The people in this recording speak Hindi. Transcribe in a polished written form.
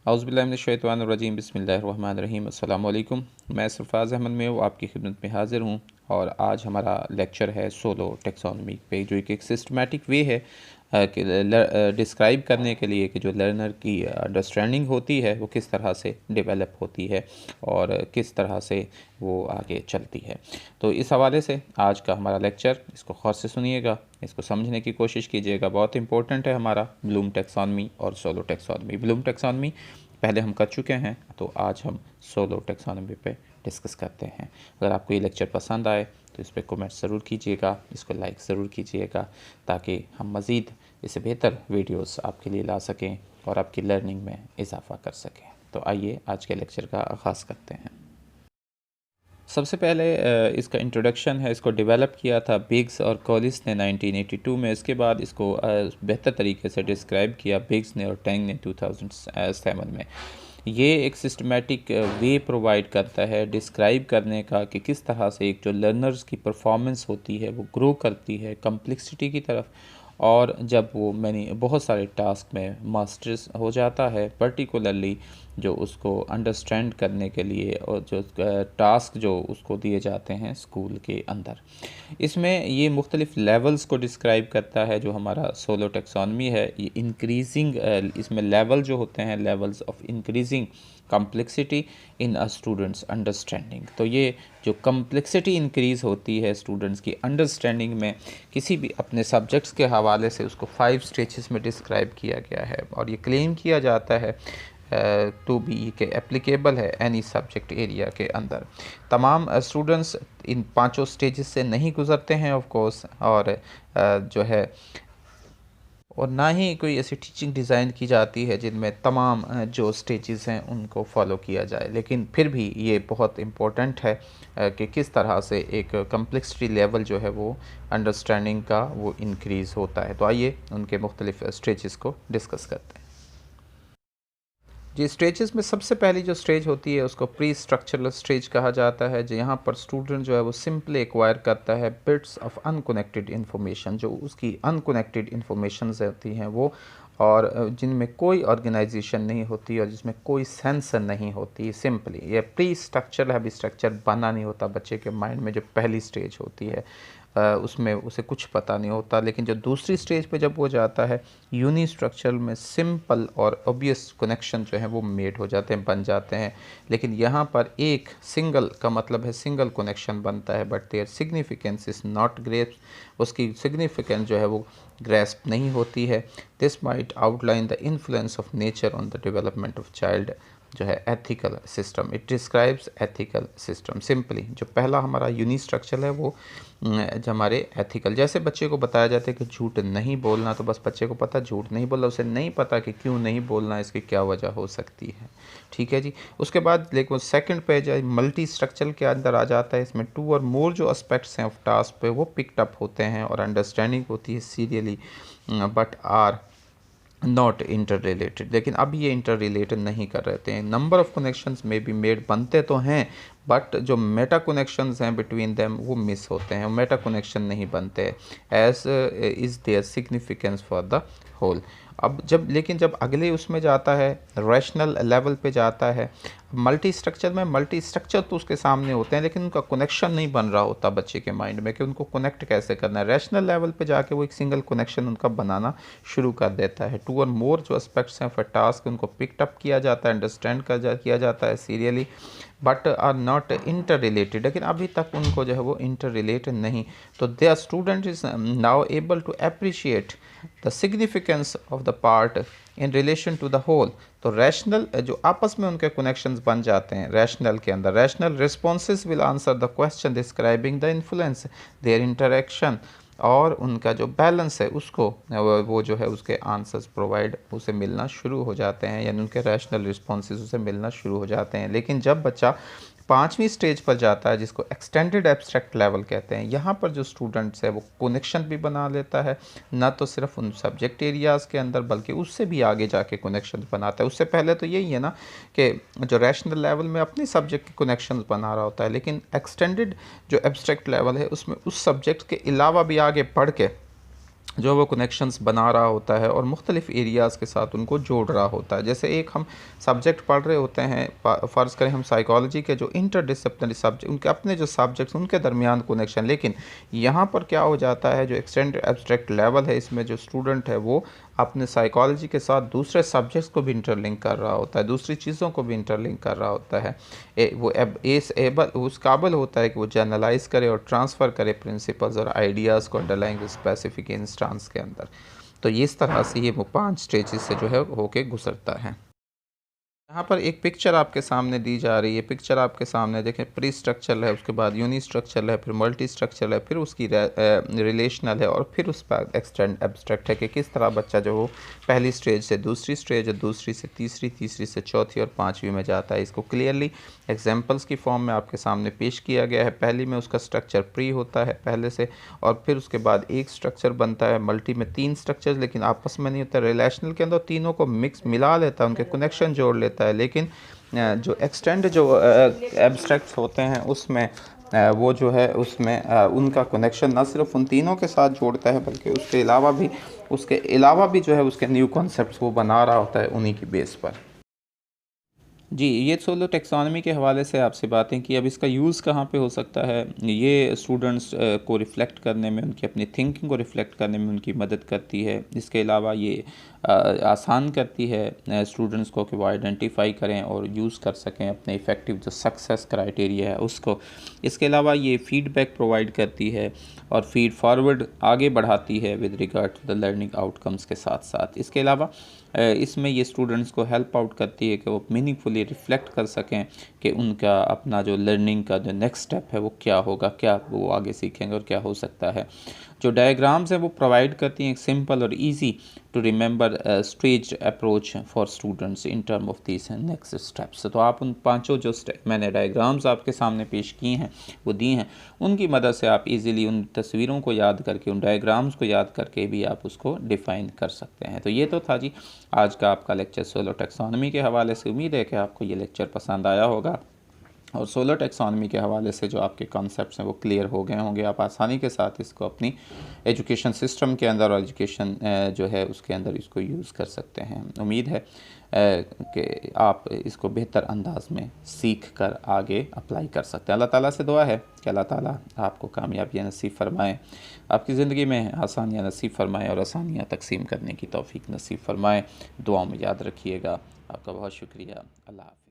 औज़ुबिल्लाहिमिनश्शैतानिर्रजीम बिस्मिल्लाहिर्रहमानिर्रहीम अस्सलाम वालेकुम। मैं सरफराज अहमद में आपकी खिदमत में हाज़िर हूँ और आज हमारा लेक्चर है सोलो टेक्सोनॉमी पे, जो एक सिस्टमेटिक वे है कि डिस्क्राइब करने के लिए कि जो लर्नर की अंडरस्टैंडिंग होती है वो किस तरह से डेवलप होती है और किस तरह से वो आगे चलती है। तो इस हवाले से आज का हमारा लेक्चर, इसको गौर से सुनिएगा, इसको समझने की कोशिश कीजिएगा। बहुत इंपॉर्टेंट है हमारा ब्लूम टेक्सोनॉमी और सोलो टेक्सोनॉमी। ब्लूम टेक्सोनॉमी पहले हम कर चुके हैं, तो आज हम सोलो टेक्सोनॉमी पे डिस्कस करते हैं। अगर आपको ये लेक्चर पसंद आए तो इस पर कमेंट ज़रूर कीजिएगा, इसको लाइक ज़रूर कीजिएगा, ताकि हम मज़ीद इससे बेहतर वीडियोस आपके लिए ला सकें और आपकी लर्निंग में इजाफ़ा कर सकें। तो आइए आज के लेक्चर का आगाज़ करते हैं। सबसे पहले इसका इंट्रोडक्शन है, इसको डेवलप किया था बिग्स और कॉलिस ने 1982 में। इसके बाद इसको बेहतर तरीके से डिस्क्राइब किया बिग्स ने और टैंग ने 2007 में। ये एक सिस्टमेटिक वे प्रोवाइड करता है डिस्क्राइब करने का कि किस तरह से एक जो लर्नर्स की परफॉर्मेंस होती है वो ग्रो करती है कम्प्लेक्सिटी की तरफ, और जब वो बहुत सारे टास्क में मास्टर्स हो जाता है, पर्टिकुलरली जो उसको अंडरस्टैंड करने के लिए और जो टास्क जो उसको दिए जाते हैं स्कूल के अंदर। इसमें ये मुख्तलिफ़ लेवल्स को डिस्क्राइब करता है। जो हमारा सोलो टेक्सोनॉमी है ये इंक्रीजिंग, इसमें लेवल जो होते हैं levels of increasing complexity in a students understanding. तो ये जो कम्प्लेक्सिटी इंक्रीज़ होती है स्टूडेंट्स की अंडरस्टैंडिंग में किसी भी अपने सब्जेक्ट्स के हवाले से, उसको 5 स्टेजेस में डिस्क्राइब किया गया है और ये क्लेम किया जाता है टू बी के एप्लीकेबल है एनी सब्जेक्ट एरिया के अंदर। तमाम स्टूडेंट्स इन 5 स्टेजेस से नहीं गुज़रते हैं ऑफ कोर्स, और जो है और ना ही कोई ऐसी टीचिंग डिज़ाइन की जाती है जिनमें तमाम जो स्टेजेस हैं उनको फॉलो किया जाए। लेकिन फिर भी ये बहुत इम्पोर्टेंट है कि किस तरह से एक कम्प्लेक्सिटी लेवल जो है वो अंडरस्टैंडिंग का वो इंक्रीज़ होता है। तो आइए उनके मुख्तलिफ़ स्टेजेस को डिस्कस करते हैं। जी, स्टेजेस में सबसे पहली जो स्टेज होती है उसको प्री स्ट्रक्चरल स्टेज कहा जाता है, जो यहाँ पर स्टूडेंट जो है वो सिंपली एक्वायर करता है बिट्स ऑफ अनकनेक्टेड इन्फॉर्मेशन, जो उसकी अनकनेक्टेड इन्फॉर्मेशन होती हैं वो, और जिनमें कोई ऑर्गेनाइजेशन नहीं होती और जिसमें कोई सेंसर नहीं होती। सिंपली ये प्री स्ट्रक्चर है, अभी स्ट्रक्चर बना नहीं होता बच्चे के माइंड में। जो पहली स्टेज होती है उसमें उसे कुछ पता नहीं होता। लेकिन जो दूसरी स्टेज पे जब वो जाता है, यूनी स्ट्रक्चर में सिंपल और ऑब्वियस कनेक्शन जो है वो मेड हो जाते हैं, बन जाते हैं। लेकिन यहाँ पर एक सिंगल का मतलब है सिंगल कनेक्शन बनता है, but their significance is not grasp, उसकी सिग्निफिकेंस जो है वो ग्रेस्प नहीं होती है। This might outline the influence of nature on the development of child, जो है ethical system. It describes ethical system. Simply जो पहला हमारा यूनी स्ट्रक्चर है वो जो हमारे एथिकल, जैसे बच्चे को बताया जाता है कि झूठ नहीं बोलना, तो बस बच्चे को पता झूठ नहीं बोलना, उसे नहीं पता कि क्यों नहीं बोलना, इसकी क्या वजह हो सकती है। ठीक है जी। उसके बाद लेकिन सेकंड पेज मल्टी स्ट्रक्चर के अंदर आ जाता है। इसमें 2 और मोर जो एस्पेक्ट्स हैं ऑफ टास्क पे वो पिकड अप होते हैं और अंडरस्टैंडिंग होती है serially, but are not interrelated. लेकिन अब ये इंटर रिलेटेड नहीं कर रहे थे। नंबर ऑफ कनेक्शंस में भी मेड बनते तो हैं, बट जो मेटा कनेक्शंस हैं बिटवीन देम वो मिस होते हैं, मेटा कनेक्शन नहीं बनते as is their significance for the whole. अब जब अगले उसमें जाता है, रैशनल लेवल पे जाता है, मल्टी स्ट्रक्चर में मल्टी स्ट्रक्चर तो उसके सामने होते हैं लेकिन उनका कनेक्शन नहीं बन रहा होता बच्चे के माइंड में कि उनको कनेक्ट कैसे करना है। रैशनल लेवल पे जाके वो एक सिंगल कनेक्शन उनका बनाना शुरू कर देता है। 2 और मोर जो एस्पेक्ट्स हैं फॉर टास्क उनको पिकड अप किया जाता है, अंडरस्टैंड किया जाता है serially, but are not interrelated. लेकिन अभी तक उनको जो है वो इंटर रिलेटेड नहीं। तो their student is now able to appreciate the significance of the part in relation to the whole. तो रैशनल जो आपस में उनके कनेक्शंस बन जाते हैं रैशनल के अंदर, rational responses will answer the question describing the influence there interaction, और उनका जो बैलेंस है उसको वो जो है उसके आंसर्स प्रोवाइड उसे मिलना शुरू हो जाते हैं, यानी उनके रैशनल रिस्पॉन्सेज उसे मिलना शुरू हो जाते हैं। लेकिन जब बच्चा 5वीं स्टेज पर जाता है जिसको एक्सटेंडेड एब्स्ट्रैक्ट लेवल कहते हैं, यहाँ पर जो स्टूडेंट्स है वो कनेक्शन भी बना लेता है, ना तो सिर्फ उन सब्जेक्ट एरियाज़ के अंदर बल्कि उससे भी आगे जाके कनेक्शन बनाता है। उससे पहले तो यही है ना कि जो रैशनल लेवल में अपने सब्जेक्ट के कनेक्शन बना रहा होता है, लेकिन एक्सटेंडेड जो एब्स्ट्रैक्ट लेवल है उसमें उस सब्जेक्ट के अलावा भी आगे बढ़ के जो वो कनेक्शंस बना रहा होता है और मुख्तलिफ़ एरियाज़ के साथ उनको जोड़ रहा होता है। जैसे एक हम सब्जेक्ट पढ़ रहे होते हैं, फ़र्ज़ करें हम साइकोलॉजी के जो इंटरडिसिप्लिनरी सब्जेक्ट, उनके अपने जो सब्जेक्ट्स उनके दरमियान कनेक्शन, लेकिन यहाँ पर क्या हो जाता है, जो एक्सटेंड एब्स्ट्रैक्ट लेवल है, इसमें जो स्टूडेंट है वो अपने साइकोलॉजी के साथ दूसरे सब्जेक्ट्स को भी इंटरलिंक कर रहा होता है, दूसरी चीज़ों को भी इंटरलिंक कर रहा होता है। वो एबल उस काबिल होता है कि वो जनरलाइज करे और ट्रांसफ़र करे प्रिंसिपल्स और आइडियाज़ को अंडरलाइंग स्पेसिफिक इंस्टांस के अंदर। तो इस तरह से ये वो 5 स्टेजेस से जो है होके गुजरता है। यहाँ पर एक पिक्चर आपके सामने दी जा रही है। पिक्चर आपके सामने देखें, प्री स्ट्रक्चरल है, उसके बाद यूनी स्ट्रक्चरल है, फिर मल्टी स्ट्रक्चरल है, फिर उसकी रिलेशनल है, और फिर उस पर एक्सटेंड एब्स्ट्रैक्ट है कि किस तरह बच्चा जो वो पहली स्टेज से दूसरी स्टेज, दूसरी से तीसरी, तीसरी से चौथी और पाँचवीं में जाता है। इसको क्लियरली एग्जाम्पल्स की फॉर्म में आपके सामने पेश किया गया है। पहली में उसका स्ट्रक्चर प्री होता है पहले से, और फिर उसके बाद एक स्ट्रक्चर बनता है। मल्टी में 3 स्ट्रक्चर लेकिन आपस में नहीं होता। रिलेशनल के अंदर तीनों को मिक्स मिला लेता है, उनके कनेक्शन जोड़ लेता है। लेकिन जो एक्सटेंड जो एब्स्ट्रैक्ट्स होते हैं उसमें वो जो है उसमें उनका कनेक्शन ना सिर्फ उन तीनों के साथ जोड़ता है, बल्कि उसके अलावा भी जो है उसके न्यू कॉन्सेप्ट्स वो बना रहा होता है उन्हीं की बेस पर। जी, ये सोलो टेक्सोनॉमी के हवाले से आपसे बातें की। अब इसका यूज़ कहाँ पे हो सकता है? ये स्टूडेंट्स को रिफ़्लेक्ट करने में, उनकी अपनी थिंकिंग को रिफ़्लेक्ट करने में उनकी मदद करती है। इसके अलावा ये आसान करती है स्टूडेंट्स को कि वो आइडेंटिफ़ाई करें और यूज़ कर सकें अपने इफ़ेक्टिव जो सक्सेस क्राइटेरिया है उसको। इसके अलावा ये फ़ीडबैक प्रोवाइड करती है और फ़ीड फॉरवर्ड आगे बढ़ाती है with regard to the learning outcomes के साथ साथ। इसके अलावा इसमें ये स्टूडेंट्स को हेल्प आउट करती है कि वो मीनिंगफुली रिफ़्लेक्ट कर सकें कि उनका अपना जो लर्निंग का जो नेक्स्ट स्टेप है वो क्या होगा, क्या वो आगे सीखेंगे और क्या हो सकता है। जो डायग्राम्स हैं वो प्रोवाइड करती हैं एक सिंपल और easy to remember staged approach for students in term of this next steps. तो आप उन पांचों जो मैंने डायग्राम्स आपके सामने पेश की हैं वो दी हैं, उनकी मदद से आप इजीली उन तस्वीरों को याद करके, उन डायग्राम्स को याद करके भी आप उसको डिफ़ाइन कर सकते हैं। तो ये तो था जी आज का आपका लेक्चर सोलो टेक्सोनॉमी के हवाले से। उम्मीद है कि आपको ये लेक्चर पसंद आया होगा और सोलर टेक्सोनॉमी के हवाले से जो आपके कॉन्सेप्ट्स हैं वो क्लियर हो गए होंगे। आप आसानी के साथ इसको अपनी एजुकेशन सिस्टम के अंदर और एजुकेशन जो है उसके अंदर इसको यूज़ कर सकते हैं। उम्मीद है कि आप इसको बेहतर अंदाज में सीख कर आगे अप्लाई कर सकते हैं। अल्लाह ताला से दुआ है कि अल्लाह ताला आपको कामयाबियाँ नसीब फरमाए, आपकी ज़िंदगी में आसानियाँ नसीब फरमाए और आसानियाँ तकसीम करने की तौफीक नसीब फरमाए। दुआओं में याद रखिएगा। आपका बहुत शुक्रिया। अल्लाह हाफ़िज़।